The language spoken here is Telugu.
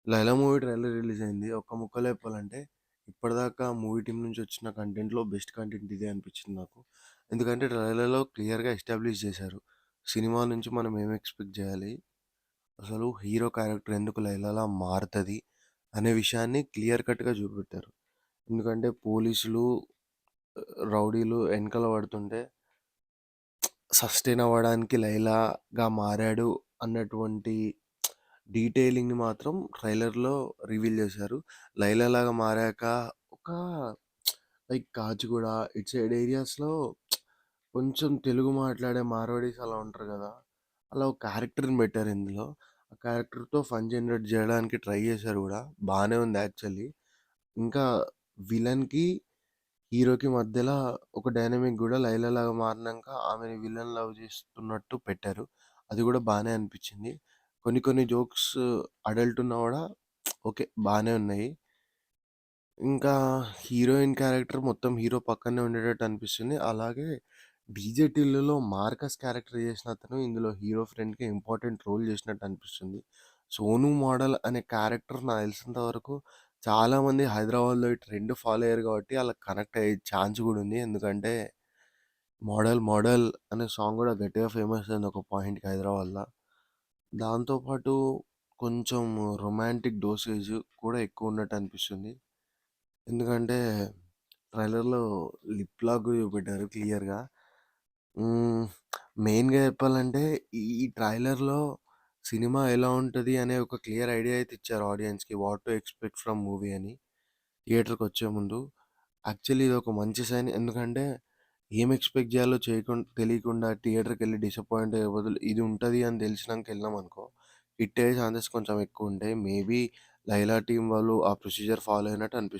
'లైలా' మూవీ ట్రైలర్ రిలీజ్ అయింది. ఒక్క ముక్కలో చెప్పాలంటే, ఇప్పటిదాకా మూవీ టీమ్ నుంచి వచ్చిన కంటెంట్‌లో బెస్ట్ కంటెంట్ ఇదే అనిపించింది నాకు. ఎందుకంటే ట్రైలర్‌లో క్లియర్‌గా ఎస్టాబ్లిష్ చేశారు. సినిమా నుంచి మనం ఏం ఎక్స్‌పెక్ట్ చేయాలి? అసలు హీరో క్యారెక్టర్ ఎందుకు లైలాలా మారతది? అనే విషయాన్ని క్లియర్ కట్‌గా చూపెట్టారు. ఎందుకంటే పోలీసులు, రౌడీలు ఎనకాల పడుతుంటే సస్టైన్ అవ్వడానికి లైలాగా మారాడు అన్నటువంటి డీటెయిలింగ్‌ని మాత్రం ట్రైలర్‌లో రివీల్ చేశారు. లైలాలాగా మారాక ఒక లైక్ కాచిగూడ ఇటు సైడ్ ఏరియాస్‌లో కొంచెం తెలుగు మాట్లాడే మార్వాడీస్ అలా ఉంటారు గదా! అలా ఒక క్యారెక్టర్‌ని పెట్టారు ఇందులో. ఆ క్యారెక్టర్‌తో ఫన్ జనరేట్ జేయడానికి ట్రై చేశారు గూడా. బానే ఉంది యాక్చువల్లీ. ఇంకా విలన్‌కి, హీరోకి మధ్యల ఒక డైనమిక్ గూడా లైలాలాగా మారినంక ఆమెని విలన్ లవ్ చేస్తున్నట్టు పెట్టారు. అది గూడా బానే అనిపిచ్చింది. కొన్ని కొన్ని జోక్స్ అడల్ట్ ఉన్నా గూడా ఓకే. బానే ఉన్నాయి. ఇంకా హీరోయిన్ క్యారెక్టర్ మొత్తం హీరో పక్కనే ఉండేటట్టు అనిపిస్తుంది. అలాగే 'డీజే టిల్లులో' మార్కస్ క్యారెక్టర్ చేసిన అతను ఇందులో హీరో ఫ్రెండ్‌కి ఇంపార్టెంట్ రోల్ చేసినట్టు అనిపిస్తుంది. 'సోను మోడల్' అనే క్యారెక్టర్ నాకు తెలిసినంత వరకు చాలామంది హైదరాబాద్‌లో ఈ ట్రెండ్ ఫాలో అయ్యారు కాబట్టి ఆళ్ళకి కనెక్ట్ అయ్యే ఛాన్స్ గూడా ఉంది. ఎందుకంటే 'మోడల్ మోడల్' అనే సాంగ్ గూడా గట్టిగా ఫేమస్ అయింది ఒక పాయింట్‌కి హైదరాబాద్‌ల. దాంతో పాటు కొంచెం రొమాంటిక్ డోసేజ్ కూడా ఎక్కువ ఉన్నట్టు అనిపిస్తుంది. ఎందుకంటే ట్రైలర్‌లో లిప్ లాక్ గూడా చూపెట్టారు క్లియర్‌గా. హ్మ్. మెయిన్‌గా చెప్పాలంటే ఈ ట్రైలర్‌లో సినిమా ఎలా ఉంటది అనే ఒక క్లియర్ ఐడియా అయితే ఇచ్చారు ఆడియన్స్‌కి. What to expect from movie అని థియేటర్‌కొచ్చే ముందు. యాక్చువల్లీ ఇదొక మంచి సైన్. ఎందుకంటే ఏం ఎక్స్‌పెక్ట్ జేయాలో తెలియకుండా థియేటర్‌కెళ్ళి డిసప్పాయింట్ అయ్యే బదులు ఇది ఉంటది అని తెలిసినంక ఎళ్ళామనుకో హిట్ అయ్యే ఛాన్సెస్ కొంచెం ఎక్కువుంటాయి. మేబీ 'లైలా' టీమ్ వాళ్ళు ఆ ప్రొసీజర్ ఫాలో అయినట్టు అనిపిస్తుంది.